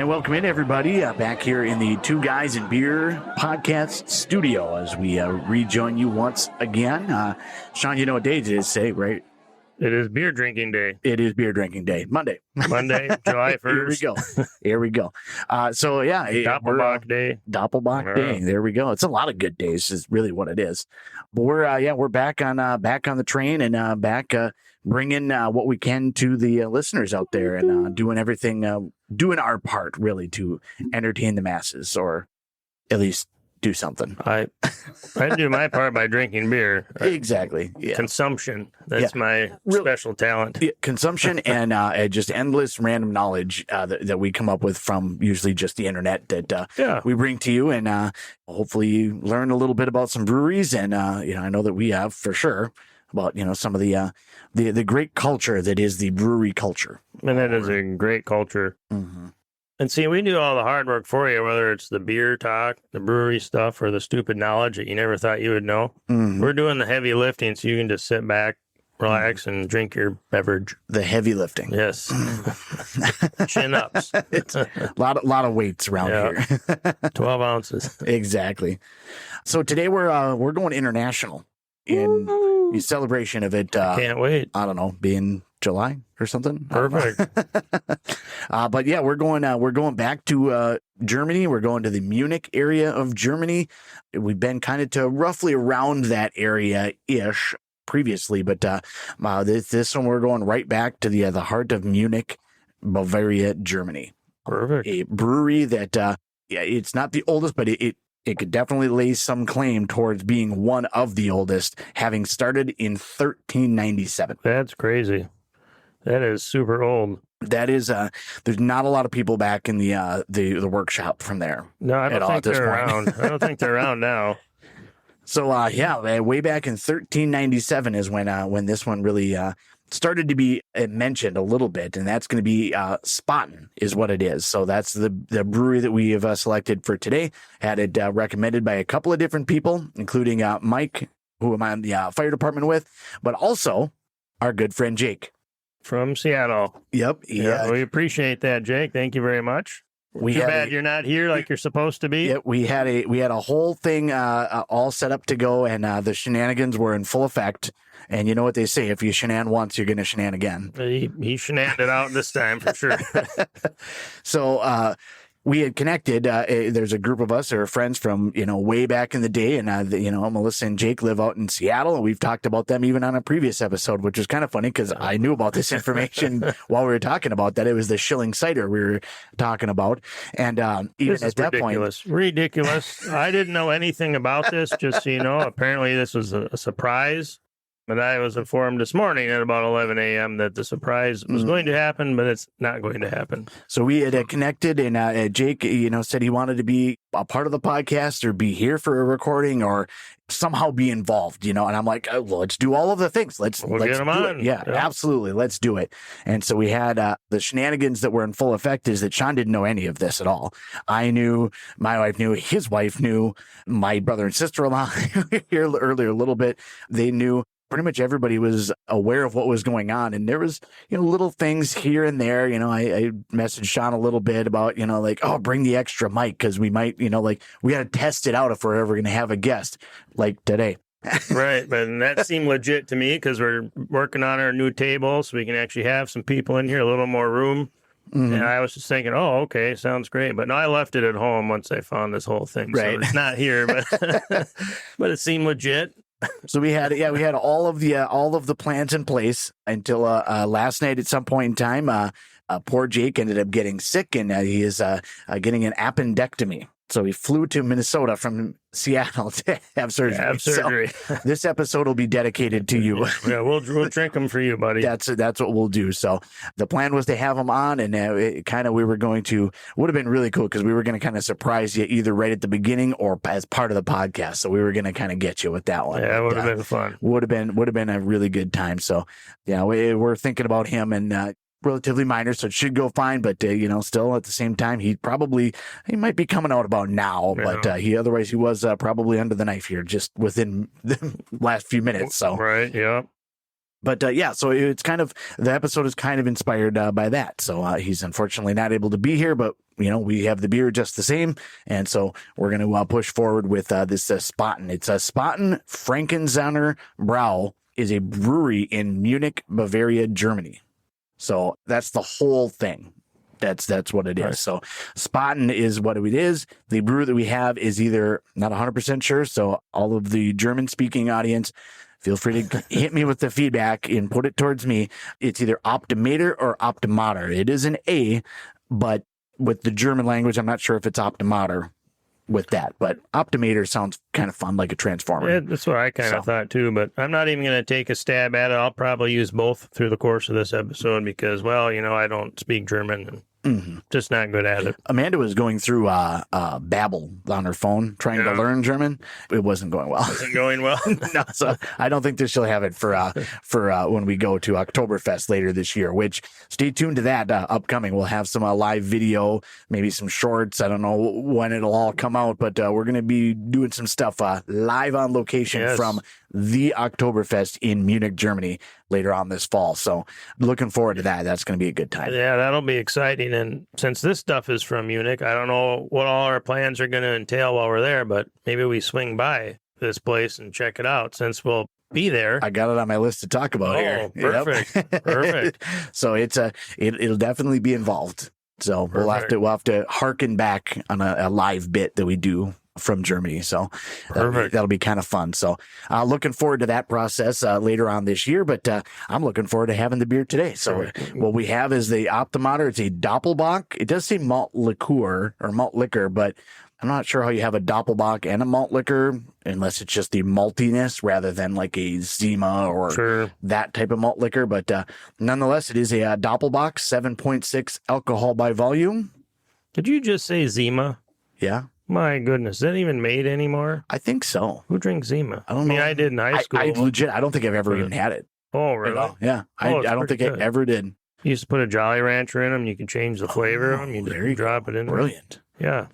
And welcome in, everybody, back here in the Two Guys and Beer podcast studio as we rejoin you once again. Sean, you know what day it is today, right? It is beer drinking day. It is beer drinking day. Monday, July 1st. Here we go. Doppelbock day. Doppelbock day. There we go. It's a lot of good days is really what it is. But we're back on the train and back bringing what we can to the listeners out there and doing everything, doing our part really to entertain the masses, or at least do something. I do my part by drinking beer. Exactly. Yeah. Consumption. That's my special talent. Yeah, consumption and just endless random knowledge that we come up with from usually just the internet that we bring to you, and hopefully you learn a little bit about some breweries, and I know that we have for sure about some of the great culture that is the brewery culture. And it is a great culture. Mm-hmm. And see, we do all the hard work for you, whether it's the beer talk, the brewery stuff, or the stupid knowledge that you never thought you would know. Mm-hmm. We're doing the heavy lifting so you can just sit back, relax, and drink your beverage. The heavy lifting. Yes. Chin ups. It's a lot of weights around here. 12 ounces. Exactly. So today we're going international in the celebration of it. Can't wait. I don't know, being July or something. Perfect. But yeah, we're going back to Germany. We're going to the Munich area of Germany. We've been kind of to roughly around that area ish previously, but this one we're going right back to the heart of Munich, Bavaria, Germany. Perfect. A brewery that it's not the oldest, but it could definitely lay some claim towards being one of the oldest, having started in 1397. That's crazy. That is super old. That is, there's not a lot of people back in the workshop from there. No, I don't think they're around. I don't think they're around now. So, way back in 1397 is when this one really started to be mentioned a little bit, and that's going to be Spaten is what it is. So that's the brewery that we have selected for today. Had it recommended by a couple of different people, including Mike, who I'm on the fire department with, but also our good friend Jake. From Seattle. Yep. Yeah, we appreciate that, Jake. Thank you very much. Too bad you're not here like you're supposed to be. Yeah, we had a whole thing all set up to go, and the shenanigans were in full effect. And you know what they say: if you shenan once, you're going to shenan again. He shenaned it out this time for sure. So we had connected. There's a group of us, or friends from way back in the day, and Melissa and Jake live out in Seattle, and we've talked about them even on a previous episode, which was kind of funny because I knew about this information while we were talking about that. It was the Schilling cider we were talking about, and even at that point, ridiculous. I didn't know anything about this. Just so you know, apparently this was a surprise. But I was informed this morning at about 11 a.m. that the surprise was going to happen, but it's not going to happen. So we had connected, and Jake, said he wanted to be a part of the podcast or be here for a recording or somehow be involved, and I'm like, well, let's do all of the things. Let's get him on. Yeah, absolutely. Let's do it. And so we had the shenanigans that were in full effect is that Sean didn't know any of this at all. I knew, my wife knew, his wife knew, my brother and sister-in-law here earlier a little bit. They knew. Pretty much everybody was aware of what was going on, and there was, little things here and there. I messaged Sean a little bit about, bring the extra mic because we might, we got to test it out if we're ever going to have a guest like today. Right, but that seemed legit to me because we're working on our new table so we can actually have some people in here, a little more room. Mm-hmm. And I was just thinking, oh, okay, sounds great. But no, I left it at home once I found this whole thing. Right. So it's not here, but it seemed legit. So we had all of the plans in place until last night at some point in time. Poor Jake ended up getting sick, and he is getting an appendectomy. So he flew to Minnesota from Seattle to have surgery. So this episode will be dedicated to you. Yeah, we'll drink them for you, buddy. That's what we'll do. So the plan was to have him on, and would have been really cool because we were going to kind of surprise you either right at the beginning or as part of the podcast. So we were going to kind of get you with that one. Yeah, it would have been fun. Would have been a really good time. So yeah, we're thinking about him, and relatively minor, so it should go fine. But still at the same time, he might be coming out about now. Yeah. But he was probably under the knife here just within the last few minutes. So right, yeah. But yeah, so it's kind of, the episode is kind of inspired by that. So he's unfortunately not able to be here, but we have the beer just the same. And so we're going to push forward with this Spaten. It's a Spaten Frankensteiner Brau is a brewery in Munich, Bavaria, Germany. So that's the whole thing. That's what it is. Right. So Spaten is what it is. The brew that we have is either, not 100% sure. So all of the German speaking audience, feel free to hit me with the feedback and put it towards me. It's either Optimator or Optimator. It is an A, but with the German language, I'm not sure if it's Optimator with that. But Optimator sounds kind of fun, like a transformer. Yeah, that's what I kind of thought too. But I'm not even going to take a stab at it. I'll probably use both through the course of this episode because, well, I don't speak German and just not good at it. Amanda was going through Babbel on her phone trying to learn German. It wasn't going well. Wasn't going well. No, so I don't think that she'll have it for when we go to Oktoberfest later this year. Which, stay tuned to that upcoming. We'll have some live video, maybe some shorts. I don't know when it'll all come out, but we're going to be doing some stuff live on location from the Oktoberfest in Munich, Germany later on this fall. So looking forward to that. That's going to be a good time. Yeah, that'll be exciting. And since this stuff is from Munich, I don't know what all our plans are going to entail while we're there, but maybe we swing by this place and check it out since we'll be there. I got it on my list to talk about here. Perfect. Yep. Perfect. So it'll definitely be involved. So we'll have to harken back on a live bit that we do from Germany. So that'll be kind of fun. So looking forward to that process later on this year, but I'm looking forward to having the beer today. So what we have is the Optima. It's a Doppelbock. It does say malt liqueur or malt liquor, but I'm not sure how you have a Doppelbock and a malt liquor unless it's just the maltiness rather than like a Zima or that type of malt liquor. But nonetheless, it is a Doppelbock, 7.6 alcohol by volume. Did you just say Zima? Yeah. My goodness, is that even made anymore? I think so. Who drinks Zima? I don't know. I did in high school. I legit, I don't think I've ever even had it. Oh, really? Yeah. I don't think I ever did. You used to put a Jolly Rancher in them. You can change the flavor of them. You just drop it in there. Brilliant. Yeah.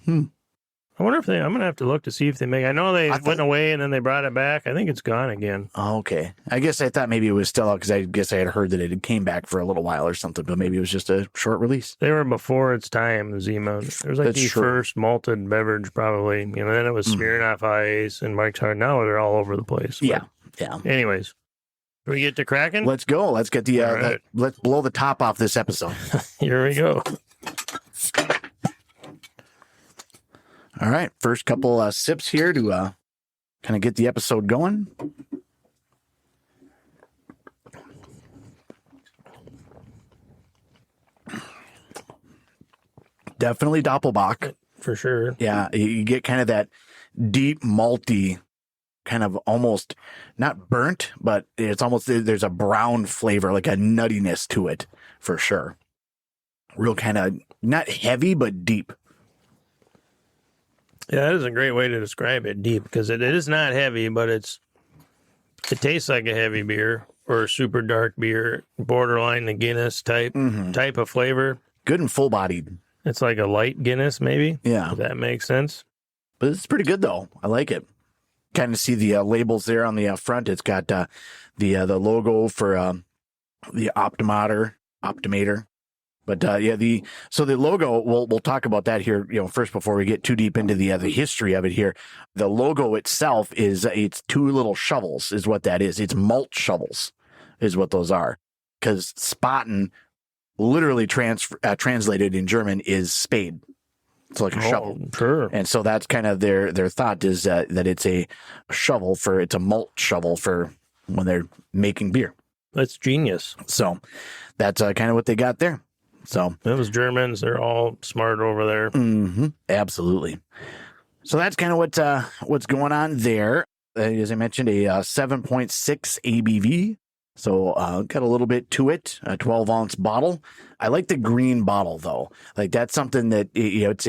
I wonder if I'm going to have to look to see if they make. I know they went away and then they brought it back. I think it's gone again. Oh, okay. I guess I thought maybe it was still out because I guess I had heard that it came back for a little while or something, but maybe it was just a short release. They were before its time, the Zima. It was like the first malted beverage, probably. Then it was Smirnoff Ice and Mike's Hard. Now they're all over the place. Yeah. Yeah. Anyways, do we get to cracking? Let's go. Let's get let's blow the top off this episode. Here we go. All right, first couple sips here to kind of get the episode going. Definitely Doppelbock. For sure. Yeah, you get kind of that deep malty, kind of almost not burnt, but it's almost, there's a brown flavor, like a nuttiness to it, for sure. Real kind of, not heavy, but deep. Yeah, that is a great way to describe it, deep, because it is not heavy, but it tastes like a heavy beer or a super dark beer, borderline the Guinness type of flavor. Good and full-bodied. It's like a light Guinness, maybe. Yeah. If that makes sense. But it's pretty good, though. I like it. Kind of see the labels there on the front. It's got the logo for the Optimator. But the logo, we'll talk about that here, first before we get too deep into the history of it here. The logo itself it's two little shovels is what that is. It's malt shovels is what those are. Because Spaten, literally translated in German, is spade. It's like a shovel. Sure. And so that's kind of their thought is that it's a shovel it's a malt shovel for when they're making beer. That's genius. So that's kind of what they got there. So those Germans, they're all smart over there. Absolutely. So that's kind of what's going on there. As I mentioned, a 7.6 ABV. So got a little bit to it, a 12-ounce bottle. I like the green bottle, though. Like, that's something that, it's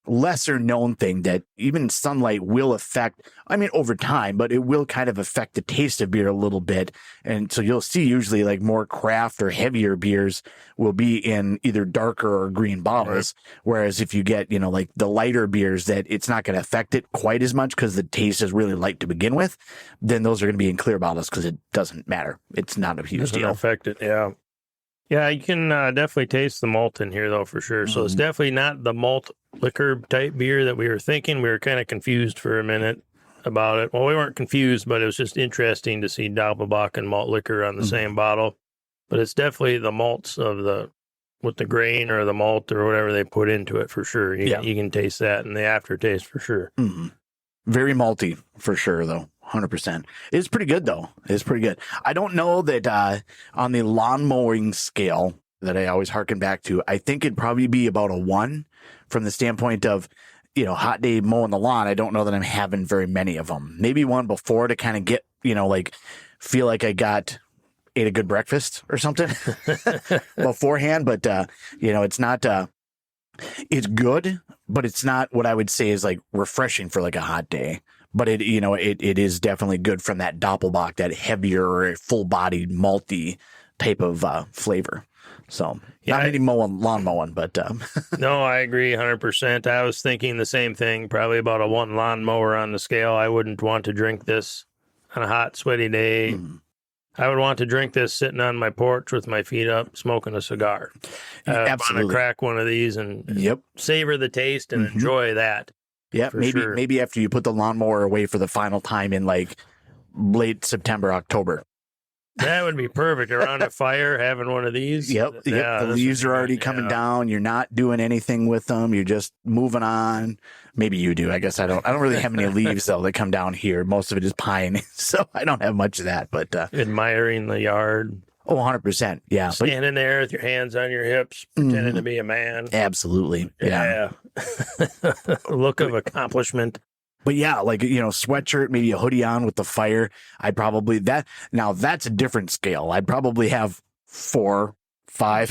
lesser known thing that even sunlight will affect, I mean, over time, but it will kind of affect the taste of beer a little bit. And so you'll see usually like more craft or heavier beers will be in either darker or green bottles. Right. Whereas if you get, like the lighter beers that it's not going to affect it quite as much because the taste is really light to begin with, then those are going to be in clear bottles because it doesn't matter. It's not a huge deal. Affect it. Yeah. Yeah, you can definitely taste the malt in here, though, for sure. So it's definitely not the malt liquor type beer that we were thinking. We were kind of confused for a minute about it. Well, we weren't confused, but it was just interesting to see Doppelbock and malt liquor on the same bottle. But it's definitely the malts with the grain or the malt or whatever they put into it for sure. You can taste that in the aftertaste for sure. Mm-hmm. Very malty for sure, though. 100%. It's pretty good, though. It's pretty good. I don't know that on the lawn mowing scale that I always harken back to, I think it'd probably be about a 1 from the standpoint of, hot day mowing the lawn. I don't know that I'm having very many of them. Maybe one before to kind of get, feel like I ate a good breakfast or something beforehand. But, it's not, it's good, but it's not what I would say is like refreshing for like a hot day. But it is definitely good from that Doppelbock, that heavier, full-bodied, malty type of flavor. So not any lawn mowing, but no, I agree 100%. I was thinking the same thing. Probably about a 1 lawnmower on the scale. I wouldn't want to drink this on a hot, sweaty day. I would want to drink this sitting on my porch with my feet up, smoking a cigar. Absolutely. I want to crack one of these and savor the taste and enjoy that. Yeah, maybe after you put the lawnmower away for the final time in like late September, October. That would be perfect. Around a fire, having one of these. Yep. The leaves are already coming down. You're not doing anything with them. You're just moving on. Maybe you do. I guess I don't really have any leaves though that come down here. Most of it is pine, so I don't have much of that. But admiring the yard. Oh, 100%. Yeah. Standing there with your hands on your hips, pretending to be a man. Absolutely. Yeah. Look of accomplishment. But yeah, like, sweatshirt, maybe a hoodie on with the fire. Now that's a different scale. I'd probably have 4, 5.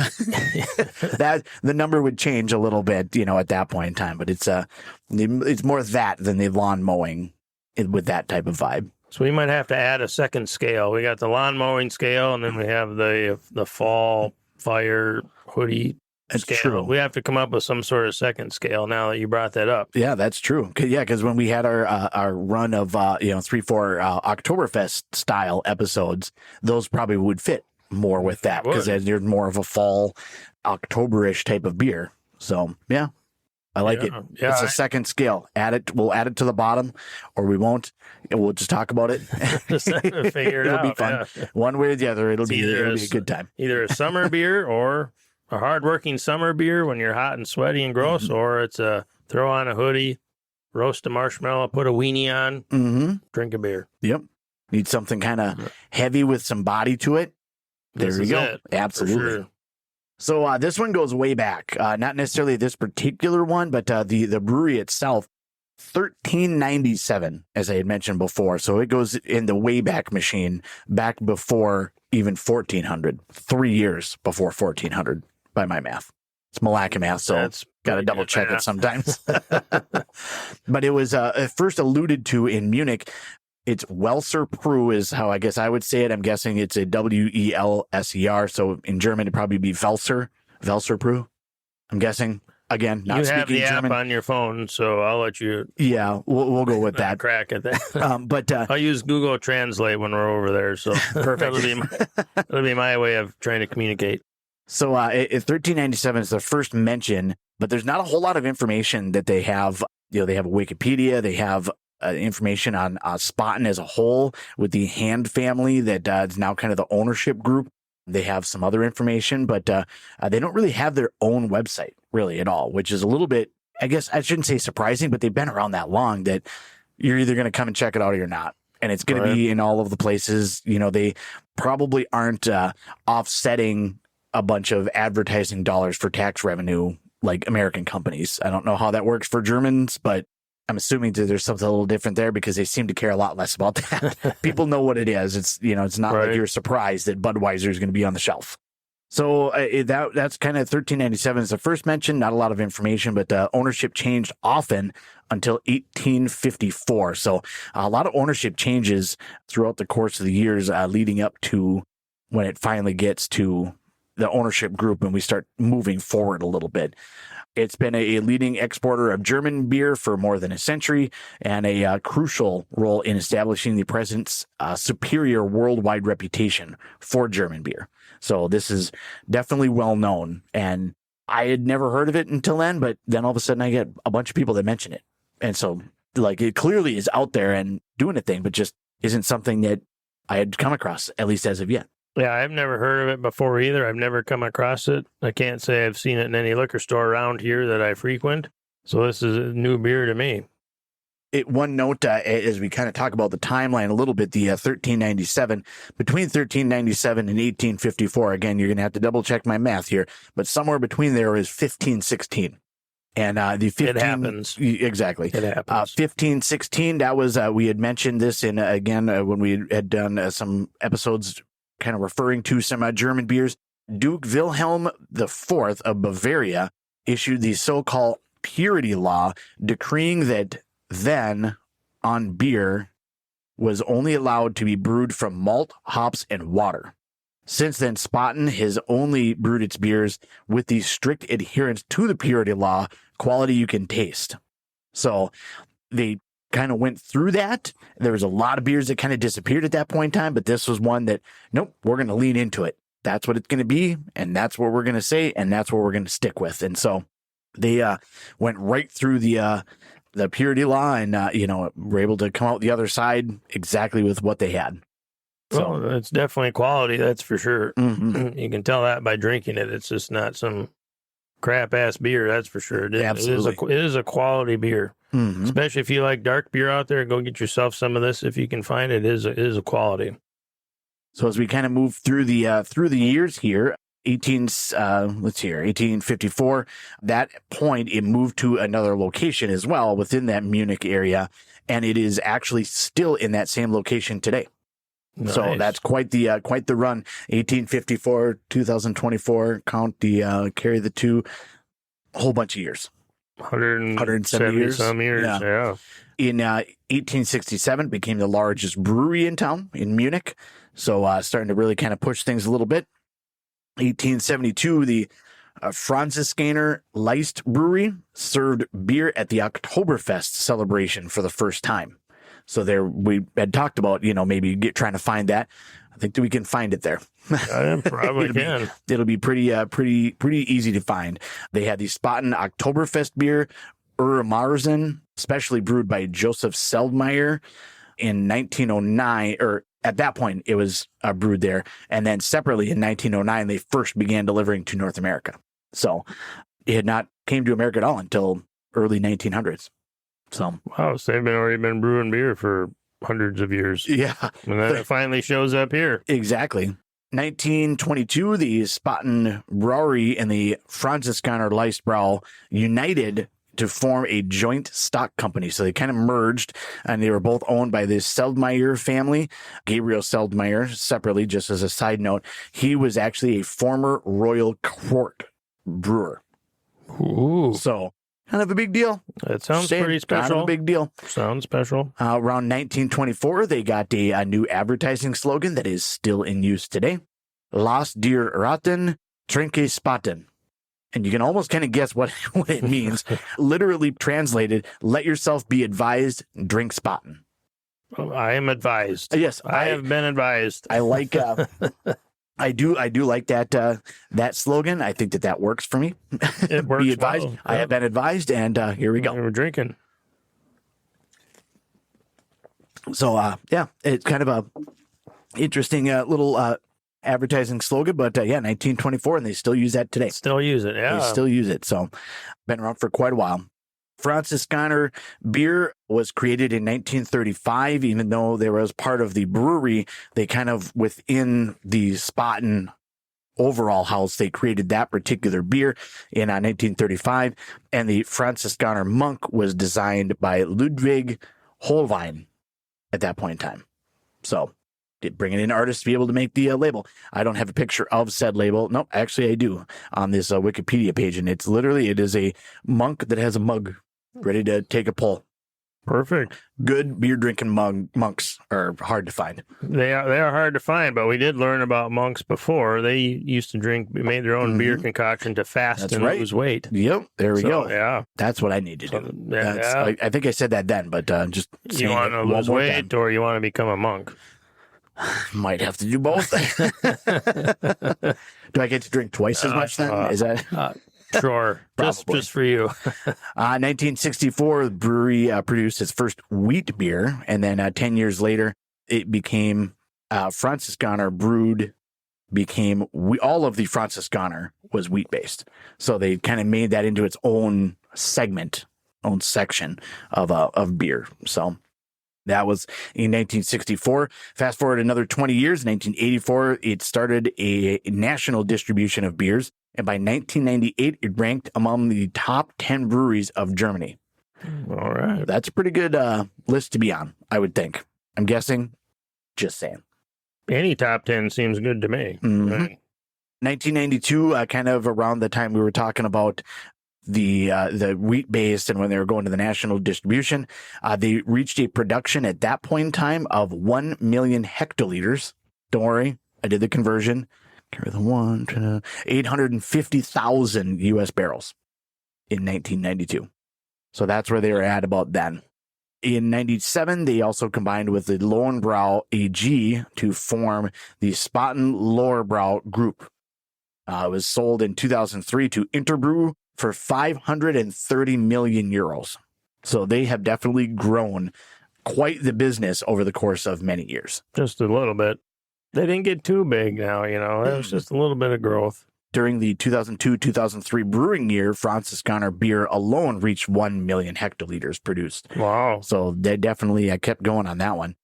That the number would change a little bit, at that point in time. But it's more that than the lawn mowing with that type of vibe. So we might have to add a second scale. We got the lawn mowing scale, and then we have the fall fire hoodie scale. True. We have to come up with some sort of second scale now that you brought that up. Yeah, that's true. Because when we had our run of 3-4 Oktoberfest style episodes, those probably would fit more with that because they're more of a fall October-ish type of beer. So yeah. I like it. Yeah, it's a second scale. We'll add it to the bottom, or we won't. We'll just talk about it. Figure it out. It'll be fun. Yeah. One way or the other, it'll be a good time. Either a summer beer or a hardworking summer beer when you're hot and sweaty and gross, or it's a throw on a hoodie, roast a marshmallow, put a weenie on, drink a beer. Yep. Need something kind of heavy with some body to it. There we go. Absolutely. Sure. So this one goes way back, not necessarily this particular one, but the brewery itself, 1397, as I had mentioned before. So it goes in the Wayback Machine back before even 1400, 3 years before 1400 by my math. It's Malacca math, so got to double check it sometimes. But it was first alluded to in Munich. It's Welser Brew is how I guess I would say it. I'm guessing it's a Welser. So in German, it'd probably be Welser Brew. I'm guessing. Again, not speaking German. You have the app on your phone, so I'll let you. Yeah, we'll go with that. Crack at that. But I'll use Google Translate when we're over there. So perfect. That'll be my way of trying to communicate. So 1397 is the first mention, but there's not a whole lot of information that they have. They have a Wikipedia. They have information on Spaten as a whole with the Hand family that is now kind of the ownership group. They have some other information, but they don't really have their own website really at all, which is a little bit, I guess I shouldn't say surprising, but they've been around that long that you're either going to come and check it out or you're not. And it's going to be in all of the places. They probably aren't offsetting a bunch of advertising dollars for tax revenue like American companies. I don't know how that works for Germans, but I'm assuming that there's something a little different there because they seem to care a lot less about that. People know what it is. It's, it's not like you're surprised that Budweiser is going to be on the shelf. So that's kind of 1397 is the first mention. Not a lot of information, but ownership changed often until 1854. So a lot of ownership changes throughout the course of the years leading up to when it finally gets to the ownership group and we start moving forward a little bit. It's been a leading exporter of German beer for more than a century and a crucial role in establishing the present's superior worldwide reputation for German beer. So this is definitely well known. And I had never heard of it until then, but then all of a sudden I get a bunch of people that mention it. And so like it clearly is out there and doing a thing, but just isn't something that I had come across, at least as of yet. Yeah, I've never heard of it before either. I've never come across it. I can't say I've seen it in any liquor store around here that I frequent. So this is a new beer to me. One note, as we kind of talk about the timeline a little bit, the 1397, between 1397 and 1854, again, you're going to have to double check my math here, but somewhere between there is 1516. And the 15, it happens. Exactly. It happens. 1516, that was, we had mentioned this in, again, when we had done some episodes kind of referring to some German beers. Duke Wilhelm IV of Bavaria issued the so-called purity law, decreeing that then on beer was only allowed to be brewed from malt, hops, and water. Since then, Spaten has only brewed its beers with the strict adherence to the purity law, quality you can taste. So they kind of went through that. There was a lot of beers that kind of disappeared at that point in time, but this was one that, nope, we're going to lean into it. That's what it's going to be, and that's what we're going to say, and that's what we're going to stick with. And so they went right through the purity law and, were able to come out the other side exactly with what they had. So well, it's definitely quality, that's for sure. Mm-hmm. You can tell that by drinking it. It's just not some crap-ass beer, that's for sure. Absolutely. It is a quality beer. Mm-hmm. Especially if you like dark beer out there, go get yourself some of this if you can find it. It is a quality. So as we kind of move through the years here, 1854, that point, it moved to another location as well within that Munich area, and it is actually still in that same location today. Nice. So that's quite the run. 1854, 2024, count the carry the two, a whole bunch of years. 170 years. Some years, yeah. In 1867, became the largest brewery in town in Munich. So starting to really kind of push things a little bit. 1872, the Franziskaner Leist Brewery served beer at the Oktoberfest celebration for the first time. So there, we had talked about, maybe trying to find that. I think that we can find it there. I probably can. It'll be pretty easy to find. They had the Spaten Oktoberfest beer, Reminiscent, specially brewed by Joseph Seldmeyer in 1909, or at that point it was brewed there. And then separately in 1909, they first began delivering to North America. So it had not came to America at all until early 1900s. So wow, so they've already been brewing beer for hundreds of years. Yeah. And then it finally shows up here. Exactly. 1922, the Spaten Brewery and the Franziskaner Leist Brau united to form a joint stock company. So they kind of merged, and they were both owned by the Seldmeyer family. Gabriel Seldmeyer, separately, just as a side note, he was actually a former Royal Court brewer. Ooh. So kind of a big deal. That sounds pretty special. Kind of a big deal. Sounds special. Around 1924, they got a new advertising slogan that is still in use today. Lass dir raten, trinke Spaten. And you can almost kind of guess what it means. Literally translated, let yourself be advised, drink Spaten. I am advised. Yes. I have been advised. I like... I do like that slogan. I think that works for me. It works. Be advised. Well. I have been advised, and here we go. We're drinking. So it's kind of a interesting little advertising slogan, but 1924, and they still use that today. Still use it, yeah. They still use it. So been around for quite a while. Franziskaner beer was created in 1935, even though there was part of the brewery, they kind of within the Spaten overall house, they created that particular beer in 1935. And the Franziskaner monk was designed by Ludwig Holwein at that point in time. So bringing in artists to be able to make the label. I don't have a picture of said label. Nope, actually I do on this Wikipedia page, and it is a monk that has a mug ready to take a pull. Perfect. Good beer drinking monks are hard to find. They are hard to find, but we did learn about monks before. They used to made their own beer concoction to fast and lose weight. Yep, there we go. Yeah, that's what I need to do. I think I said that then, but just you want to lose weight or you want to become a monk? Might have to do both. Do I get to drink twice as much then? Is that? Sure, just for you. 1964, the brewery produced its first wheat beer, and then 10 years later, it became Franziskaner brewed. All of the Franziskaner was wheat based, so they kind of made that into its own segment, own section of beer. So that was in 1964. Fast forward another 20 years, 1984, it started a national distribution of beers. And by 1998, it ranked among the top 10 breweries of Germany. All right. That's a pretty good list to be on, I would think. I'm guessing. Just saying. Any top 10 seems good to me. Mm-hmm. Right. 1992, kind of around the time we were talking about the wheat-based and when they were going to the national distribution, they reached a production at that point in time of 1 million hectoliters. Don't worry, I did the conversion. Carry the 850,000 U.S. barrels in 1992. So that's where they were at about then. In 97, they also combined with the Lowenbrau AG to form the Spaten Lowenbrau Group. It was sold in 2003 to Interbrew for 530 million euros. So they have definitely grown quite the business over the course of many years. Just a little bit. They didn't get too big now, It was just a little bit of growth. During the 2002-2003 brewing year, Franziskaner beer alone reached 1 million hectoliters produced. Wow. So they definitely kept going on that one.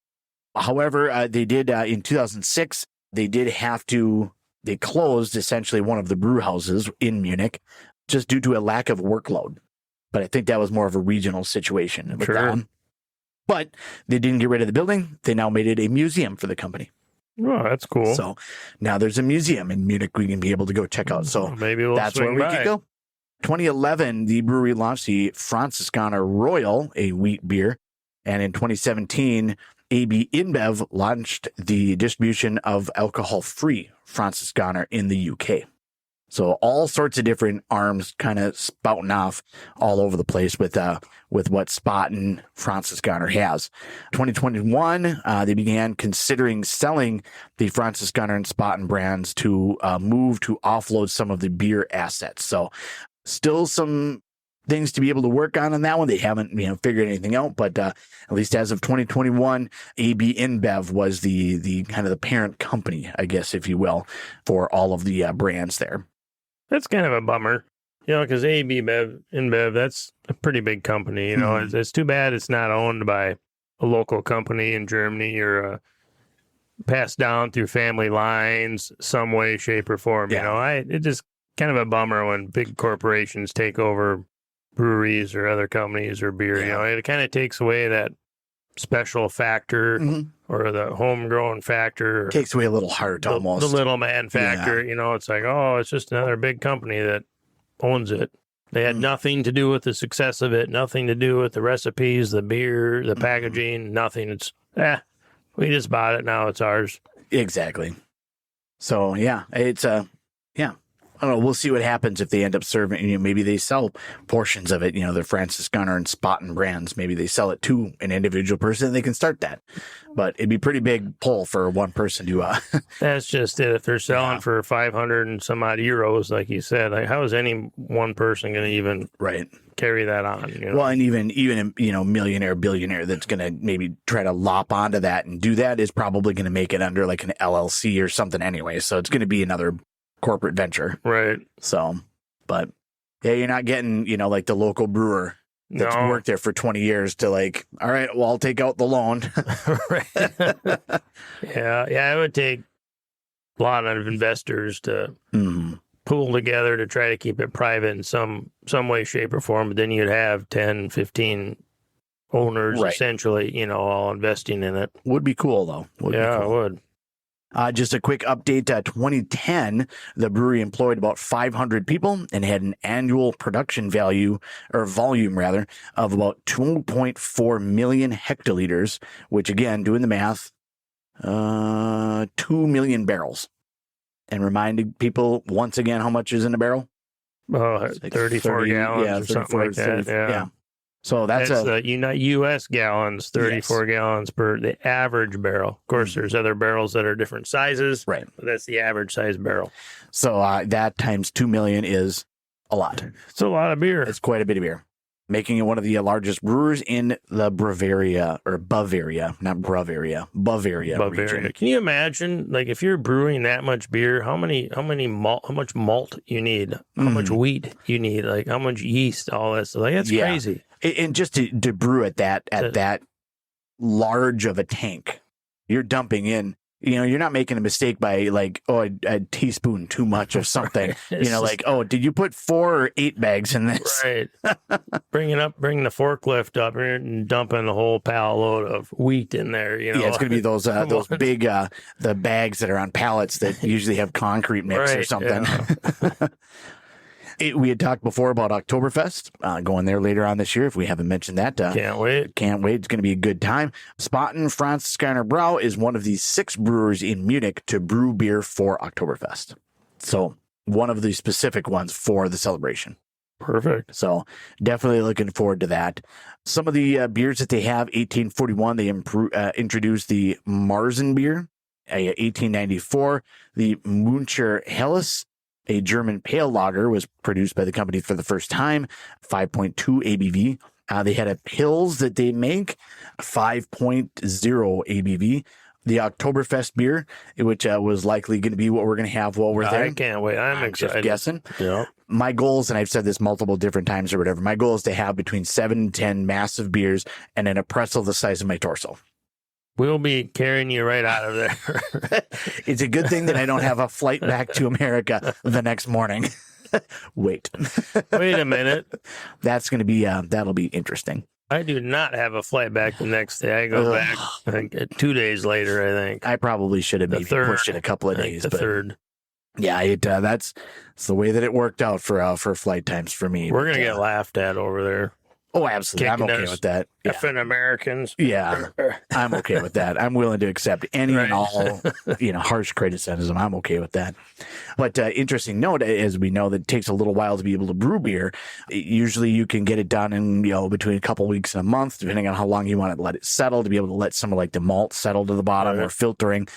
However, they did, in 2006, they closed essentially one of the brew houses in Munich just due to a lack of workload. But I think that was more of a regional situation with that one. But they didn't get rid of the building. They now made it a museum for the company. Oh, that's cool. So now there's a museum in Munich we can be able to go check out. So maybe that's where we could go. 2011, the brewery launched the Franziskaner Royal, a wheat beer. And in 2017, AB InBev launched the distribution of alcohol-free Franziskaner in the UK. So all sorts of different arms kind of spouting off all over the place with what Spaten Franziskaner has. 2021, they began considering selling the Franziskaner and Spaten brands to move to offload some of the beer assets. So still some things to be able to work on that one. They haven't figured anything out, but at least as of 2021, AB InBev was the kind of the parent company, I guess, if you will, for all of the brands there. That's kind of a bummer, because AB InBev, that's a pretty big company. It's too bad it's not owned by a local company in Germany or passed down through family lines some way, shape, or form. It's just kind of a bummer when big corporations take over breweries or other companies or beer. It kind of takes away that special factor or the homegrown factor. Takes away a little heart almost. The little man factor, it's like, it's just another big company that owns it. They had nothing to do with the success of it, nothing to do with the recipes, the beer, the packaging, nothing. It's, we just bought it, now it's ours. Exactly. So, it's I don't know. We'll see what happens if they end up serving. Maybe they sell portions of it. The Franziskaner and Spaten brands. Maybe they sell it to an individual person, and they can start that. But it'd be pretty big pull for one person to. That's just it. If they're selling for 500 and some odd euros, like you said, how is any one person going to even carry that on? Well, and even a millionaire, billionaire that's going to maybe try to lop onto that and do that is probably going to make it under like an LLC or something anyway. So it's going to be another corporate venture. Right. So, but you're not getting, like the local brewer that's worked there for 20 years to like, all right, well, I'll take out the loan. Yeah. It would take a lot of investors to pool together to try to keep it private in some way, shape, or form. But then you'd have 10, 15 owners essentially, all investing in it. Would be cool though. It would. Just a quick update. 2010, the brewery employed about 500 people and had an annual production volume of about 2.4 million hectoliters, which again, doing the math, 2 million barrels. And reminding people once again how much is in a barrel. Oh, like 34 gallons or something like that. 30, yeah. So that's U.S. gallons, 34 gallons per the average barrel. Of course, there's other barrels that are different sizes. Right. But that's the average size barrel. So that times 2 million is a lot. It's a lot of beer. It's quite a bit of beer, making it one of the largest brewers in the Bavaria region. Can you imagine, like, if you're brewing that much beer, how much malt you need, how much wheat you need, like how much yeast, all that stuff. Like, that's crazy. And just to brew at that large of a tank, you're dumping in. You're not making a mistake by like, a teaspoon too much of something. Did you put 4 or 8 bags in this? Right. Bring the forklift up and dumping a whole pallet load of wheat in there. Yeah, it's going to be those big the bags that are on pallets that usually have concrete mix or something. Yeah. We had talked before about Oktoberfest, going there later on this year. If we haven't mentioned that, can't wait. It's going to be a good time. Spaten Franziskaner Brau is one of the 6 brewers in Munich to brew beer for Oktoberfest. So one of the specific ones for the celebration. Perfect. So definitely looking forward to that. Some of the beers that they have, 1841, they introduced the Marzen beer. 1894, the Muncher Helles, a German pale lager, was produced by the company for the first time, 5.2 ABV. They had a Pils that they make, 5.0 ABV. The Oktoberfest beer, which was likely going to be what we're going to have while we're there. I can't wait. I'm excited. Just guessing. Yeah. My goals, and I've said this multiple different times or whatever, my goal is to have between 7 and 10 massive beers and an pretzel the size of my torso. We'll be carrying you right out of there. It's a good thing that I don't have a flight back to America the next morning. Wait a minute. That's going to be, that'll be interesting. I do not have a flight back the next day. I go back 2 days later, I think. I probably should have maybe pushed it a couple of days. The third. Yeah, that's the way that it worked out for flight times for me. We're going to get laughed at over there. Oh, absolutely. I'm okay with that. Effing Americans. Yeah, I'm okay with that. I'm willing to accept any and all, harsh criticism. I'm okay with that. But interesting note, as we know, that it takes a little while to be able to brew beer. Usually you can get it done in, between a couple of weeks and a month, depending on how long you want to let it settle, to be able to let some of like the malt settle to the bottom or filtering.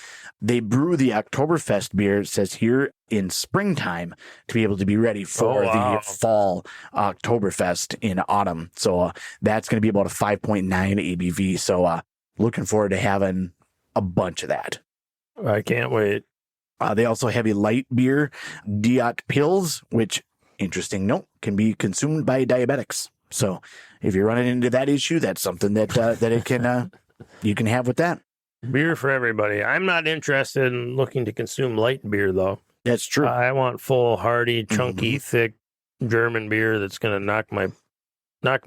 They brew the Oktoberfest beer, it says here, in springtime to be able to be ready for the fall Oktoberfest in autumn. So that's going to be about a 5.9 ABV. So looking forward to having a bunch of that. I can't wait. They also have a light beer, Diet Pils, which, interesting note, can be consumed by diabetics. So if you're running into that issue, that's something that it can you can have with that. Beer for everybody. I'm not interested in looking to consume light beer, though. That's true. I want full, hearty, chunky, thick German beer that's going to knock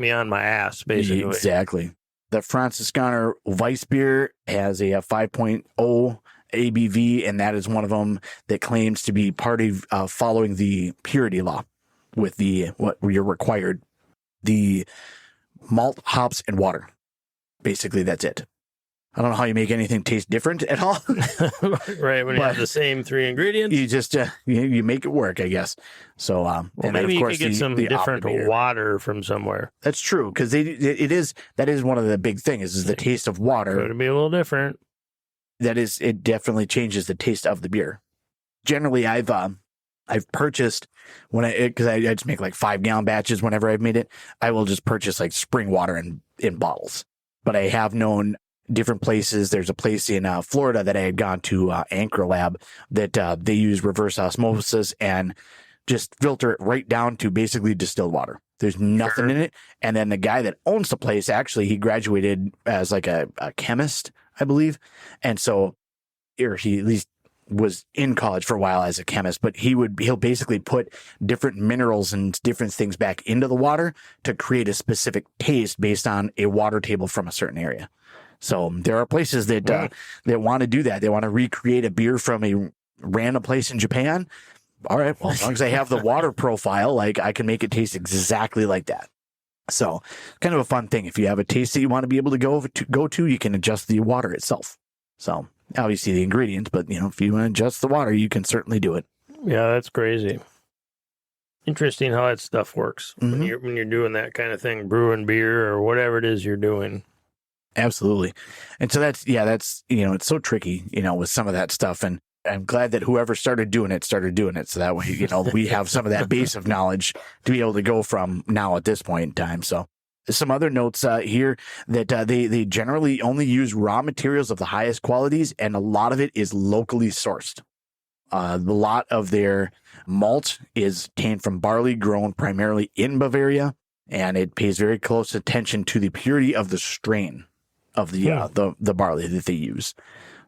me on my ass, basically. Exactly. The Franziskaner Weissbier has a 5.0 ABV, and that is one of them that claims to be part of following the purity law with what you're required, the malt, hops, and water. Basically, that's it. I don't know how you make anything taste different at all. Right, when you have the same 3 ingredients. You just you make it work, I guess. So, and maybe then, of course, you could get some different water from somewhere. That's true, because that is one of the big things is the taste of water. It'll be a little different. It definitely changes the taste of the beer. Generally, I've purchased because I just make like 5-gallon batches whenever I've made it. I will just purchase like spring water in bottles. But I have known different places. There's a place in Florida that I had gone to, Anchor Lab, that they use reverse osmosis and just filter it right down to basically distilled water. There's nothing in it. And then the guy that owns the place, actually, he graduated as like a chemist, I believe. And so, or he at least was in college for a while as a chemist, but he'll basically put different minerals and different things back into the water to create a specific taste based on a water table from a certain area. So there are places that that want to do that. They want to recreate a beer from a random place in Japan. All right, well, as long as I have the water profile, like I can make it taste exactly like that. So kind of a fun thing. If you have a taste that you want to be able to go to, you can adjust the water itself. So obviously the ingredients, but if you want to adjust the water, you can certainly do it. Yeah, that's crazy. Interesting how that stuff works when you're doing that kind of thing, brewing beer or whatever it is you're doing. Absolutely. And so that's it's so tricky, with some of that stuff. And I'm glad that whoever started doing it. So that way, we have some of that base of knowledge to be able to go from now at this point in time. So some other notes here that they generally only use raw materials of the highest qualities, and a lot of it is locally sourced. A lot of their malt is obtained from barley grown primarily in Bavaria, and it pays very close attention to the purity of the strain of the barley that they use.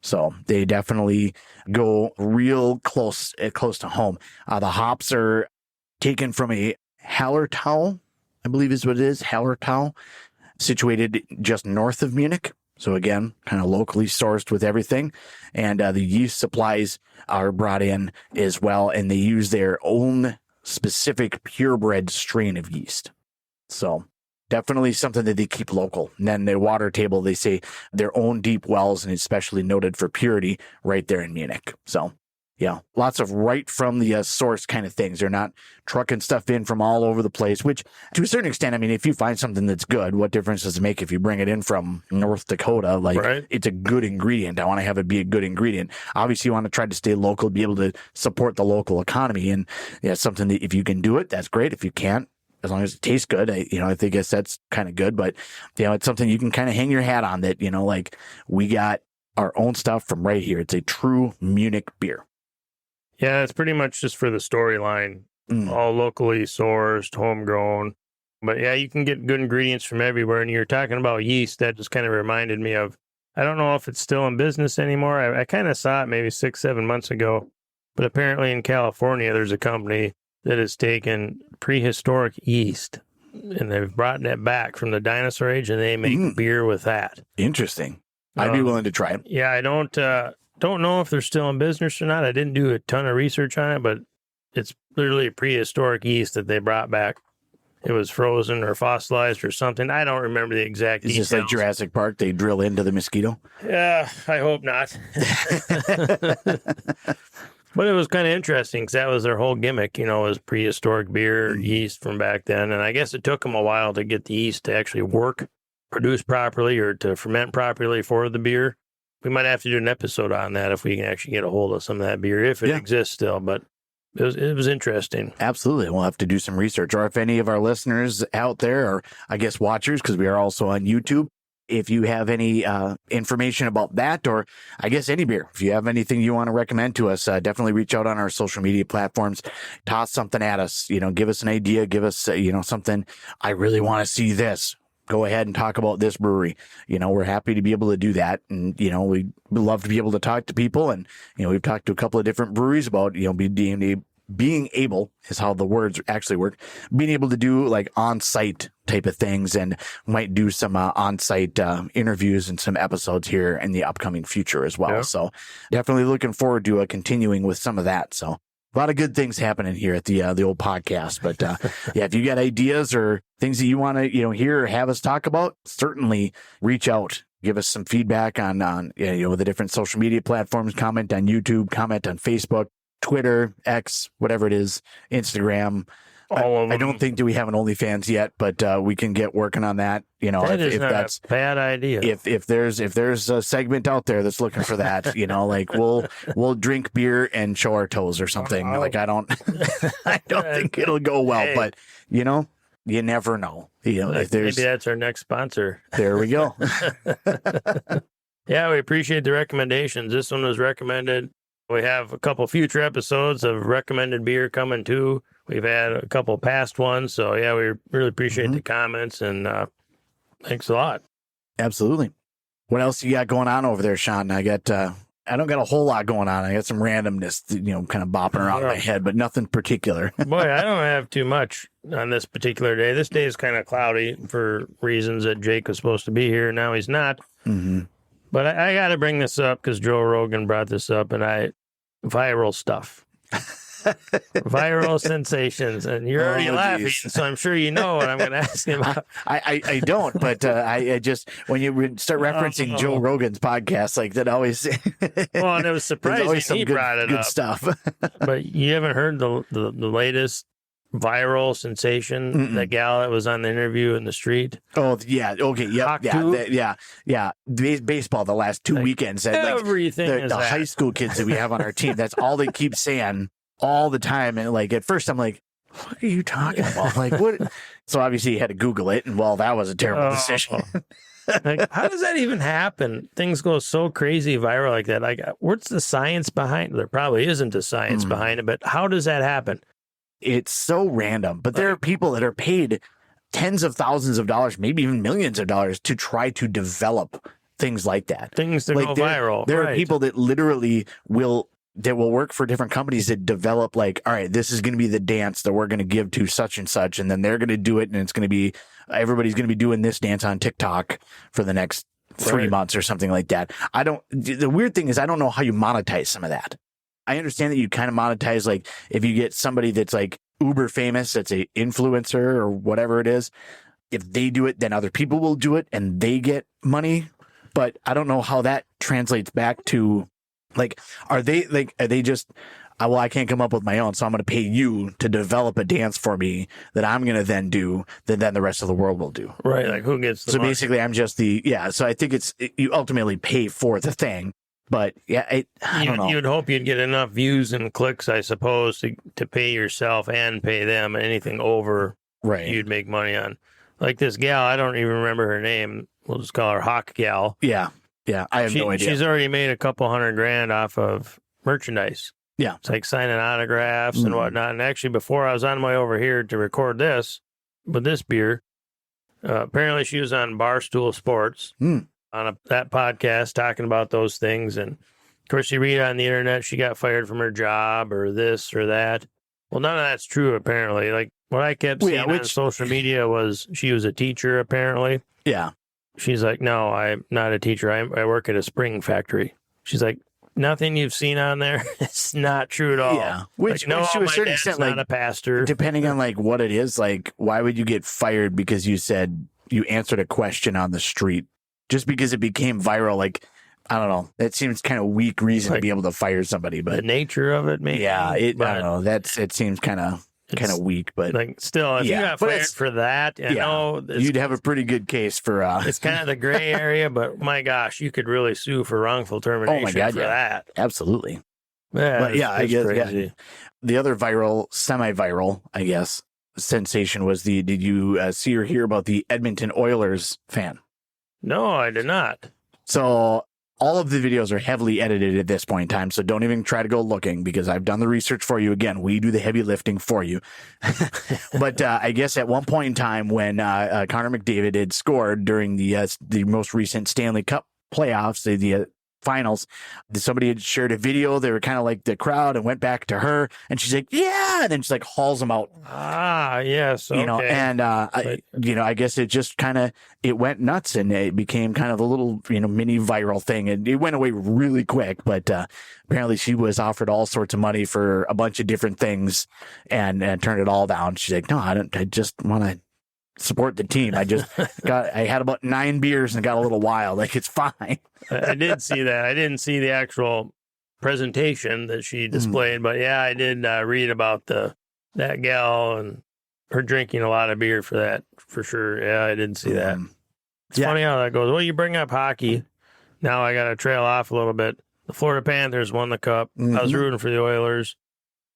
So they definitely go real close to home. The hops are taken from a Hallertau, I believe is what it is, Hallertau, situated just north of Munich. So again, kind of locally sourced with everything. And the yeast supplies are brought in as well, and they use their own specific purebred strain of yeast. So definitely something that they keep local. And then their water table, they say their own deep wells, and especially noted for purity right there in Munich. So yeah, lots of right from the source kind of things. They're not trucking stuff in from all over the place, which to a certain extent, I mean, if you find something that's good, what difference does it make if you bring it in from North Dakota? It's a good ingredient. I want to have it be a good ingredient. Obviously, you want to try to stay local, be able to support the local economy. And something that if you can do it, that's great. If you can't, as long as it tastes good, I think that's kind of good. But, it's something you can kind of hang your hat on that, we got our own stuff from right here. It's a true Munich beer. Yeah, it's pretty much just for the storyline, all locally sourced, homegrown. But yeah, you can get good ingredients from everywhere. And you're talking about yeast. That just kind of reminded me of, I don't know if it's still in business anymore. I kind of saw it maybe 6-7 months ago. But apparently in California, there's a company that has taken prehistoric yeast and they've brought that back from the dinosaur age, and they make beer with that. Interesting. I'd be willing to try it. Yeah, I don't know if they're still in business or not. I didn't do a ton of research on it, but it's literally a prehistoric yeast that they brought back. It was frozen or fossilized or something. I don't remember the exact details. Is this like Jurassic Park? They drill into the mosquito? Yeah, I hope not. But it was kind of interesting because that was their whole gimmick, was prehistoric beer yeast from back then. And I guess it took them a while to get the yeast to actually work, produce properly, or to ferment properly for the beer. We might have to do an episode on that if we can actually get a hold of some of that beer, if it exists still. But it was interesting. Absolutely. We'll have to do some research. Or if any of our listeners out there, or I guess watchers, because we are also on YouTube, if you have any information about that, or I guess any beer, if you have anything you want to recommend to us, definitely reach out on our social media platforms. Toss something at us. Give us an idea. Give us, something. I really want to see this. Go ahead and talk about this brewery. We're happy to be able to do that. And, we love to be able to talk to people. And, we've talked to a couple of different breweries about, being able is how the words actually work, being able to do like on-site type of things, and might do some on-site interviews and some episodes here in the upcoming future as well. Yeah. So definitely looking forward to continuing with some of that. So a lot of good things happening here at the old podcast. But if you got ideas or things that you want to hear or have us talk about, certainly reach out. Give us some feedback on the different social media platforms. Comment on YouTube. Comment on Facebook, Twitter, X, whatever it is, Instagram. All of them. I don't think that we have an OnlyFans yet, but we can get working on that. That is not that's a bad idea. If there's a segment out there that's looking for that, we'll drink beer and show our toes or something. I don't think it'll go well, but you never know. If there's, maybe that's our next sponsor. There we go. Yeah, we appreciate the recommendations. This one was recommended. We have a couple future episodes of recommended beer coming too. We've had a couple past ones. So yeah, we really appreciate the comments, and thanks a lot. Absolutely. What else you got going on over there, Sean? I don't got a whole lot going on. I got some randomness, kind of bopping around my head, but nothing particular. Boy, I don't have too much on this particular day. This day is kind of cloudy for reasons that Jake was supposed to be here. Now he's not. But I got to bring this up because Joe Rogan brought this up, and viral stuff. Viral sensations, and you're already laughing, so I'm sure you know what I'm going to ask you about. I don't, but I just, when you start referencing Joe Rogan's podcast, like that always. Well, and it was surprising he brought it good up. Stuff. But you haven't heard the latest viral sensation, that gal that was on the interview in the street? Oh, yeah. Okay. Yeah. Baseball the last 2 weekends. Everything is the high school kids that we have on our team, that's all they keep saying all the time. And like, at first I'm like, what are you talking about? Like, what? So obviously you had to Google it, and well, that was a terrible decision. Like, how does that even happen? Things go so crazy viral like that. Like, what's the science behind it? There probably isn't a science behind it, but how does that happen? It's so random. But there are people that are paid tens of thousands of dollars, maybe even millions of dollars, to try to develop things like that. Things that go viral. There are people that literally will work for different companies that develop, like, all right, this is going to be the dance that we're going to give to such and such, and then they're going to do it, and it's going to be, everybody's going to be doing this dance on TikTok for the next 3 months or something like that. The weird thing is, I don't know how you monetize some of that. I understand that you kind of monetize, like, if you get somebody that's like uber famous, that's a influencer or whatever it is, if they do it, then other people will do it and they get money. But I don't know how that translates back to, like, are they just, well, I can't come up with my own, so I'm going to pay you to develop a dance for me that I'm going to then do, that then the rest of the world will do. Right. Like, who gets the money? Basically, I'm just so I think you ultimately pay for the thing. But yeah, I don't know. You'd hope you'd get enough views and clicks, I suppose, to pay yourself and pay them. Anything over, you'd make money on. Like this gal, I don't even remember her name. We'll just call her Hawk Gal. Yeah. I have no idea. She's already made a couple $100,000 off of merchandise. Yeah. It's like signing autographs and whatnot. And actually, before I was on my way over here to record this, with this beer, apparently she was on Barstool Sports. On that podcast talking about those things. And of course, you read on the internet, she got fired from her job or this or that. Well, none of that's true, apparently. Like, what I kept seeing on social media was she was a teacher, apparently. Yeah. She's like, no, I'm not a teacher. I work at a spring factory. She's like, nothing you've seen on there, it's not true at all. Yeah. Which to a certain extent, like, not a pastor. Depending on like what it is, like, why would you get fired because you said you answered a question on the street? Just because it became viral, like, I don't know. That seems kind of weak reason to be able to fire somebody, but the nature of it, maybe. Yeah, I don't know. It seems kind of weak, but like, still, if you got fired for that, you'd have a pretty good case for. It's kind of the gray area, but my gosh, you could really sue for wrongful termination for that. Absolutely. Yeah, but I guess crazy. The other semi-viral, I guess, sensation was did you see or hear about the Edmonton Oilers fan? No, I did not. So all of the videos are heavily edited at this point in time, so don't even try to go looking because I've done the research for you. Again, we do the heavy lifting for you. But I guess at one point in time when Connor McDavid had scored during the most recent Stanley Cup playoffs, the finals, somebody had shared a video. They were kind of like the crowd and went back to her, and she's like, yeah, and then she like hauls them out. Ah, yes. Okay. And I guess it just it went nuts, and it became kind of a little, mini viral thing, and it went away really quick. But apparently she was offered all sorts of money for a bunch of different things and turned it all down. She's like, no, I just want to support the team. I had about 9 beers and got a little wild. Like, it's fine. I did see that. I didn't see the actual presentation that she displayed, but yeah, I did read about that gal and her drinking a lot of beer for sure. Yeah, I didn't see that. It's funny how that goes. Well, you bring up hockey. Now I got to trail off a little bit. The Florida Panthers won the cup. I was rooting for the Oilers.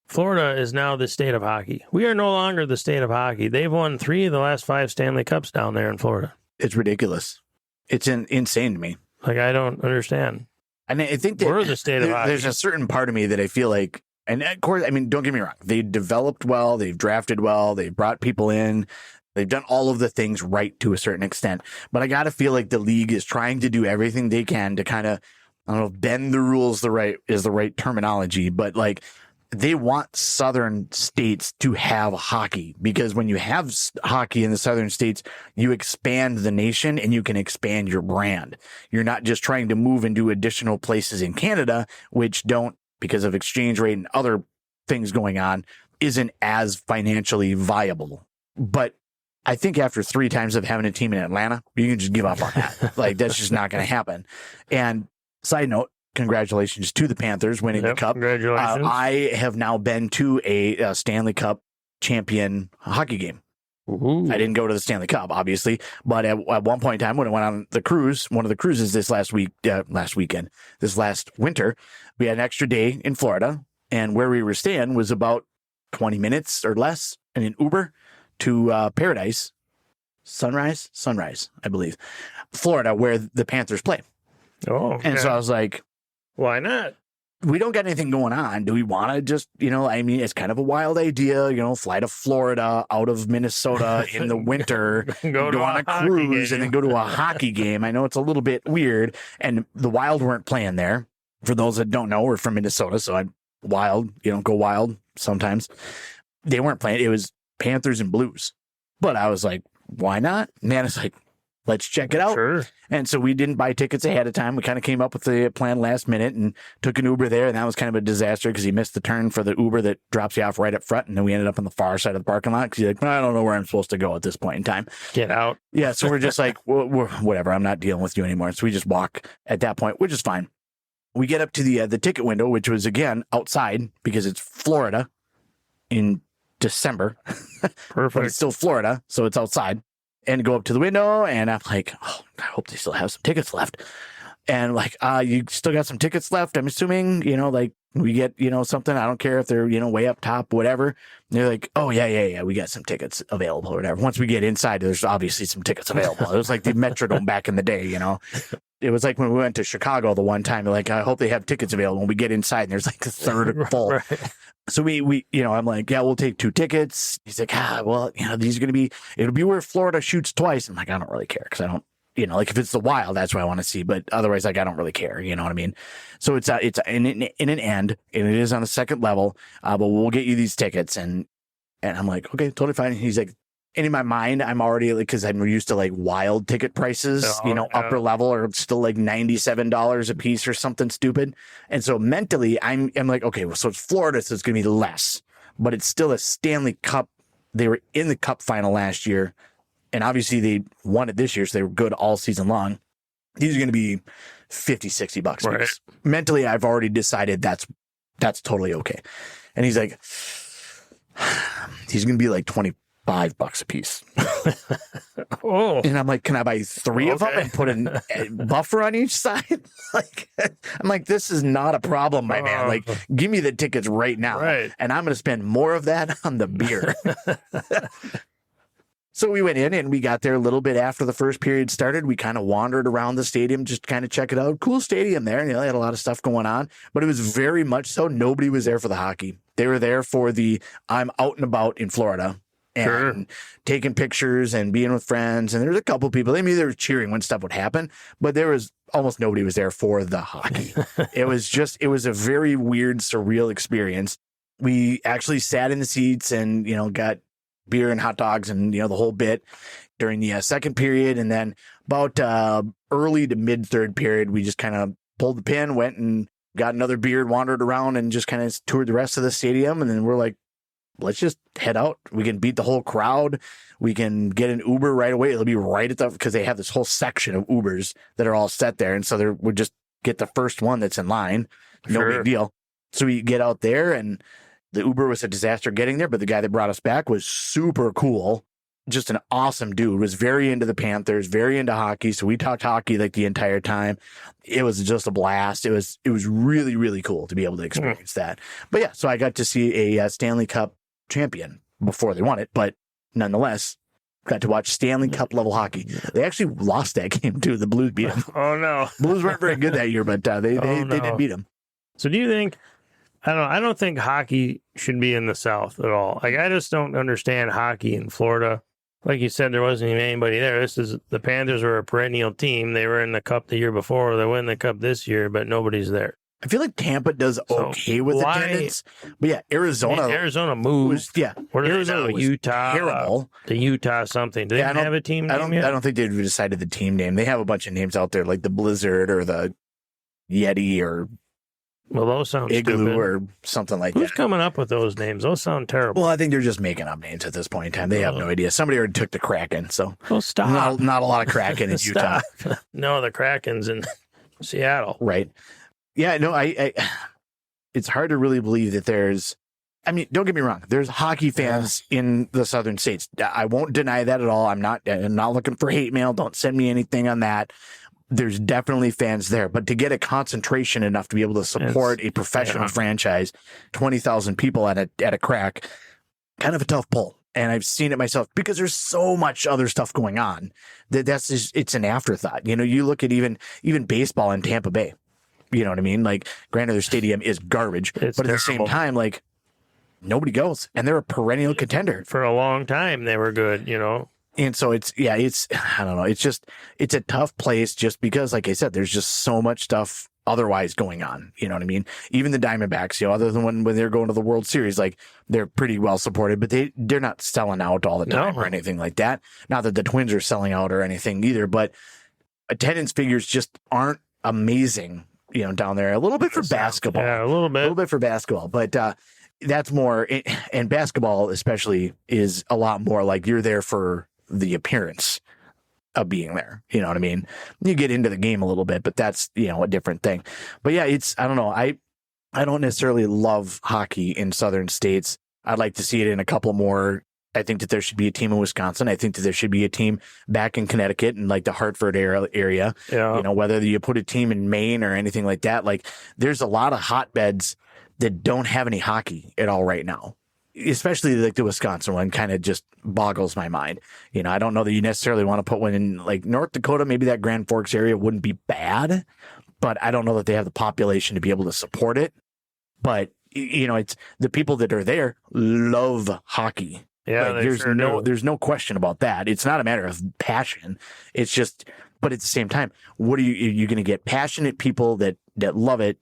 Florida is now the state of hockey. We are no longer the state of hockey. They've won 3 of the last 5 Stanley Cups down there in Florida. It's ridiculous. It's insane to me. Like, I don't understand. And I think that we're the state of hockey. There's a certain part of me that I feel like, and of course, I mean, don't get me wrong. They developed well. They've drafted well. They've brought people in. They've done all of the things right to a certain extent. But I got to feel like the league is trying to do everything they can to kind of, I don't know if bend the rules is the right terminology, but like, they want southern states to have hockey, because when you have hockey in the southern states, you expand the nation and you can expand your brand. You're not just trying to move into additional places in Canada, which don't, because of exchange rate and other things going on, isn't as financially viable. But I think after 3 times of having a team in Atlanta, you can just give up on that. Like, that's just not going to happen. And side note, congratulations to the Panthers winning the cup. Congratulations. I have now been to a Stanley Cup champion hockey game. Ooh. I didn't go to the Stanley Cup, obviously, but at one point in time when I went on the cruise, one of the cruises this last winter, we had an extra day in Florida, and where we were staying was about 20 minutes or less in an Uber to Paradise, Sunrise, I believe, Florida, where the Panthers play. Oh, okay. And so I was like, why not? We don't got anything going on. Do we want to just, I mean, it's kind of a wild idea, fly to Florida out of Minnesota in the winter, go on a cruise and then go to a hockey game. I know it's a little bit weird. And the Wild weren't playing there. For those that don't know, we're from Minnesota. So I'm Wild, go Wild sometimes. They weren't playing. It was Panthers and Blues. But I was like, why not? Man, it's like, let's check it out. Sure. And so we didn't buy tickets ahead of time. We kind of came up with the plan last minute and took an Uber there. And that was kind of a disaster because he missed the turn for the Uber that drops you off right up front. And then we ended up on the far side of the parking lot because he's like, I don't know where I'm supposed to go at this point in time. Get out. Yeah. So we're just like, we're whatever. I'm not dealing with you anymore. So we just walk at that point, which is fine. We get up to the ticket window, which was, again, outside because it's Florida in December. Perfect. But it's still Florida, so it's outside. And go up to the window, and I'm like, oh, I hope they still have some tickets left. And like, you still got some tickets left, I'm assuming, like we get, something. I don't care if they're, way up top, whatever. And they're like, oh, yeah, we got some tickets available or whatever. Once we get inside, there's obviously some tickets available. It was like the Metrodome back in the day, It was like when we went to Chicago the one time, like, I hope they have tickets available. When we get inside, and there's like a third full. Right. So we, I'm like, yeah, we'll take 2 tickets. He's like, well, these are going to be, it'll be where Florida shoots twice. I'm like, I don't really care because I don't, like if it's the Wild, that's what I want to see. But otherwise, like, I don't really care. You know what I mean? So it's in an end, and it is on the second level. But we'll get you these tickets. And I'm like, okay, totally fine. And he's like, and in my mind, I'm already like, because I'm used to like Wild ticket prices, upper level are still like $97 a piece or something stupid. And so mentally, I'm like, okay, well, so it's Florida, so it's going to be less, but it's still a Stanley Cup. They were in the Cup final last year, and obviously they won it this year, so they were good all season long. These are going to be $50-$60 a piece. Mentally, I've already decided that's totally okay. And he's like, he's going to be like $25 a piece. Oh. And I'm like, can I buy 3 of them and put a buffer on each side? I'm like, this is not a problem, my man. Like, give me the tickets right now. Right. And I'm going to spend more of that on the beer. So we went in and we got there a little bit after the first period started. We kind of wandered around the stadium, just kind of check it out. Cool stadium there. They had a lot of stuff going on, but it was very much so nobody was there for the hockey. They were there for the I'm out and about in Florida. And taking pictures and being with friends. And there was a couple people. I mean, they were cheering when stuff would happen, but there was almost nobody was there for the hockey. It was a very weird, surreal experience. We actually sat in the seats and, got beer and hot dogs and, the whole bit during the second period. And then about early to mid third period, we just kind of pulled the pin, went and got another beer, wandered around and just kind of toured the rest of the stadium. And then we're like, let's just head out. We can beat the whole crowd. We can get an Uber right away. It'll be right at because they have this whole section of Ubers that are all set there. And so we'll just get the first one that's in line. No big deal. So we get out there and the Uber was a disaster getting there, but the guy that brought us back was super cool. Just an awesome dude. Was very into the Panthers, very into hockey. So we talked hockey like the entire time. It was just a blast. It was really, really cool to be able to experience that. But yeah, so I got to see a Stanley Cup champion before they won it, but nonetheless, got to watch Stanley Cup level hockey. They actually lost that game too. The Blues beat them. Oh no, Blues weren't very good that year, but they did beat them. So do you think? I don't think hockey should be in the South at all. Like, I just don't understand hockey in Florida. Like you said, there wasn't even anybody there. The Panthers were a perennial team. They were in the Cup the year before. They win the Cup this year, but nobody's there. I feel like Tampa does okay with attendance, but yeah, Arizona moves. What are Arizona they now? was Utah, terrible. The Utah something. Do they have a team name yet? I don't think they've decided the team name. They have a bunch of names out there, like the Blizzard or the Yeti or those sound Igloo stupid. or something like that. Who's coming up with those names? Those sound terrible. Well, I think they're just making up names at this point in time. They have no idea. Somebody already took the Kraken, so stop. Not a lot of Kraken in Utah. No, the Kraken's in Seattle. Right. Yeah, no, I it's hard to really believe that there's, I mean, don't get me wrong. There's hockey fans in the southern states. I won't deny that at all. I'm not looking for hate mail. Don't send me anything on that. There's definitely fans there, but to get a concentration enough to be able to support a professional franchise, 20,000 people at a crack, kind of a tough pull. And I've seen it myself because there's so much other stuff going on that's just, it's an afterthought. You know, you look at even baseball in Tampa Bay. You know what I mean? Like, granted, their stadium is garbage, but at the same time, like, nobody goes, and they're a perennial contender. For a long time, they were good, you know? And so it's I don't know. It's a tough place just because, like I said, there's just so much stuff otherwise going on. You know what I mean? Even the Diamondbacks, you know, other than when they're going to the World Series, like, they're pretty well supported, but they're not selling out all the time or anything like that. Not that the Twins are selling out or anything either, but attendance figures just aren't amazing. You know, down there a little bit for basketball. Yeah, a little bit for basketball, but that's more. And basketball, especially, is a lot more like you're there for the appearance of being there. You know what I mean? You get into the game a little bit, but that's, you know, a different thing. But yeah, I don't know. I don't necessarily love hockey in southern states. I'd like to see it in a couple more. I think that there should be a team in Wisconsin. I think that there should be a team back in Connecticut and like the Hartford area. Yeah. You know, whether you put a team in Maine or anything like that, like, there's a lot of hotbeds that don't have any hockey at all right now. Especially like the Wisconsin one kind of just boggles my mind. You know, I don't know that you necessarily want to put one in like North Dakota. Maybe that Grand Forks area wouldn't be bad, but I don't know that they have the population to be able to support it. But, you know, it's the people that are there love hockey. Yeah, like, there's no question about that. It's not a matter of passion. It's just, but at the same time, what are you going to get passionate people that love it,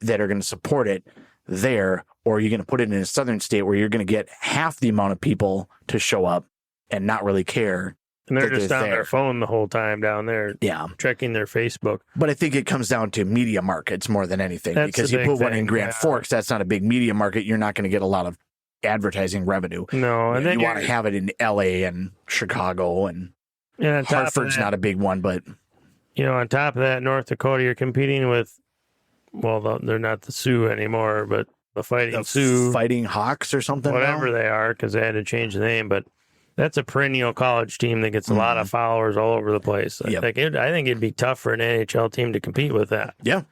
that are going to support it there, or are you going to put it in a southern state where you're going to get half the amount of people to show up and not really care? And they're just on their phone the whole time down there. Yeah. Checking their Facebook. But I think it comes down to media markets more than anything, because you put one in Grand Forks, that's not a big media market. You're not going to get a lot of advertising revenue. No, and then you want to have it in LA and Chicago, and Hartford's not a big one, but you know, on top of that, North Dakota, you're competing with, well, they're not the Sioux anymore, but the Fighting Sioux, Fighting Hawks or something, whatever they are, because they had to change the name. But that's a perennial college team that gets a lot of followers all over the place. I think it'd be tough for an NHL team to compete with that. Yeah,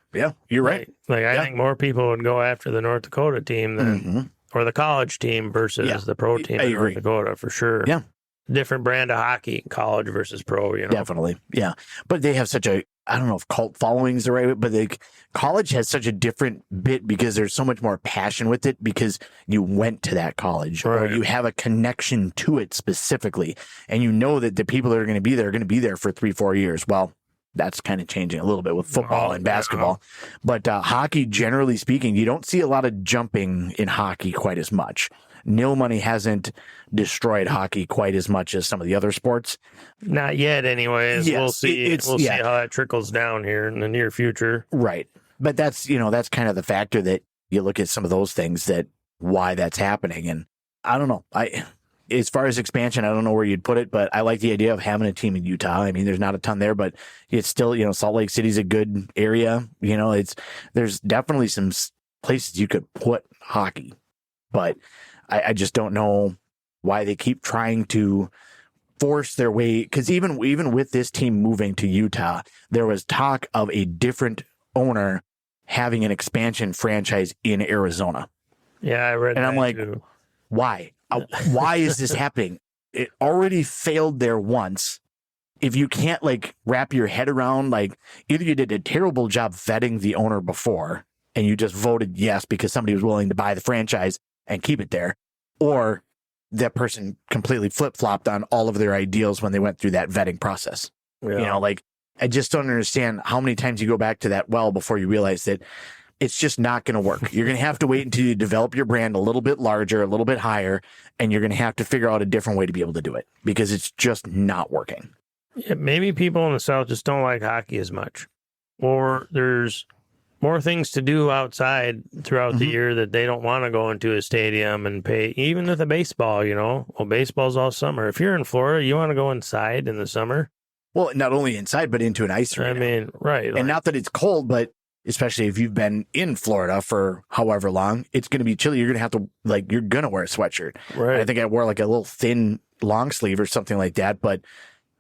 you're right. I think more people would go after the North Dakota team than or the college team versus the pro team in North Dakota, for sure. Yeah. Different brand of hockey, college versus pro, you know. Definitely. Yeah. But they have such a, I don't know if cult following is the right way, but college has such a different bit because there's so much more passion with it because you went to that college, or you have a connection to it specifically. And you know that the people that are going to be there are going to be there for 3-4 years. Well, that's kind of changing a little bit with football and basketball. But hockey, generally speaking, you don't see a lot of jumping in hockey quite as much. Nil money hasn't destroyed hockey quite as much as some of the other sports. Not yet, anyways. Yes, we'll see. We'll see how that trickles down here in the near future. Right. But that's kind of the factor that you look at some of those things, that why that's happening. And I don't know. As far as expansion, I don't know where you'd put it, but I like the idea of having a team in Utah. I mean, there's not a ton there, but it's still, Salt Lake City's a good area. There's definitely some places you could put hockey, but I just don't know why they keep trying to force their way. Because even with this team moving to Utah, there was talk of a different owner having an expansion franchise in Arizona. Yeah, I read that. And I'm like, too. Why? Why is this happening? It already failed there once. If you can't wrap your head around, either you did a terrible job vetting the owner before and you just voted yes because somebody was willing to buy the franchise and keep it there, or that person completely flip-flopped on all of their ideals when they went through that vetting process. Yeah. I just don't understand how many times you go back to that well before you realize that it's just not going to work. You're going to have to wait until you develop your brand a little bit larger, a little bit higher, and you're going to have to figure out a different way to be able to do it because it's just not working. Yeah, maybe people in the South just don't like hockey as much, or there's more things to do outside throughout the year that they don't want to go into a stadium and pay, even with a baseball, well, baseball's all summer. If you're in Florida, you want to go inside in the summer. Well, not only inside, but into an ice arena. I mean, right. And not that it's cold, but especially if you've been in Florida for however long, it's going to be chilly. You're going to have to, you're going to wear a sweatshirt. Right. I think I wore a little thin long sleeve or something like that, but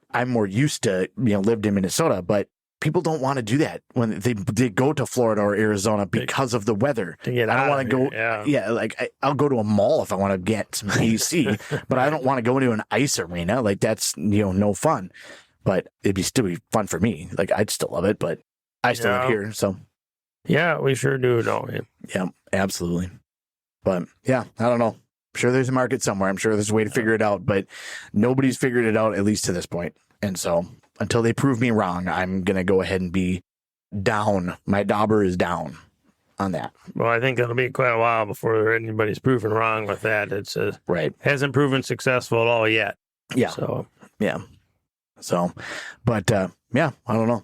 I'm more used to, lived in Minnesota, but people don't want to do that when they go to Florida or Arizona because of the weather. I don't want to go. Yeah. I'll go to a mall if I want to get some AC, but I don't want to go into an ice arena. That's, no fun, but it'd still be fun for me. I'd still love it, but I still live here. So. Yeah, we sure do, don't we? Yeah, absolutely. But yeah, I don't know. I'm sure there's a market somewhere. I'm sure there's a way to figure it out, but nobody's figured it out, at least to this point. And so until they prove me wrong, I'm going to go ahead and be down. My dauber is down on that. Well, I think it'll be quite a while before anybody's proven wrong with that. It's right. Hasn't proven successful at all yet. Yeah. So, yeah. So, but yeah, I don't know.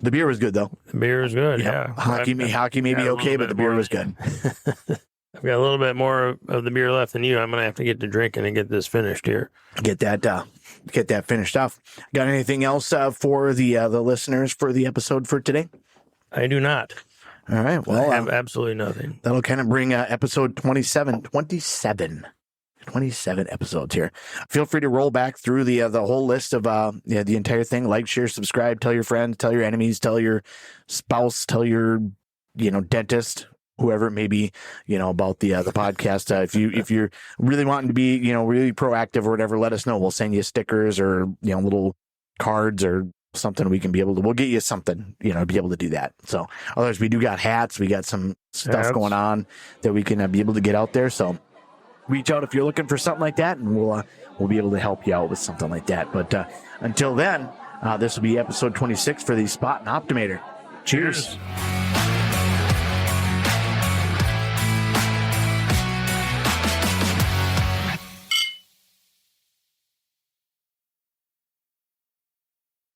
The beer was good, though. The beer is good, yeah. Hockey may be okay, but the beer was good. I've got a little bit more of the beer left than you. I'm going to have to get to drinking and get this finished here. Get that finished off. Got anything else for the listeners for the episode for today? I do not. All right. Well, I have absolutely nothing. That'll kind of bring episode 27 episodes here. Feel free to roll back through the whole list of the entire thing. Like, share, subscribe, tell your friends, tell your enemies, tell your spouse, tell your dentist, whoever it may be, about the podcast. If you're really wanting to be really proactive or whatever, let us know. We'll send you stickers or little cards or something. We'll get you something to be able to do that. So otherwise, we do got hats. We got some stuff going on that we can be able to get out there. So reach out if you're looking for something like that, and we'll be able to help you out with something like that. But until then, this will be episode 26 for the Spaten Optimator. Cheers.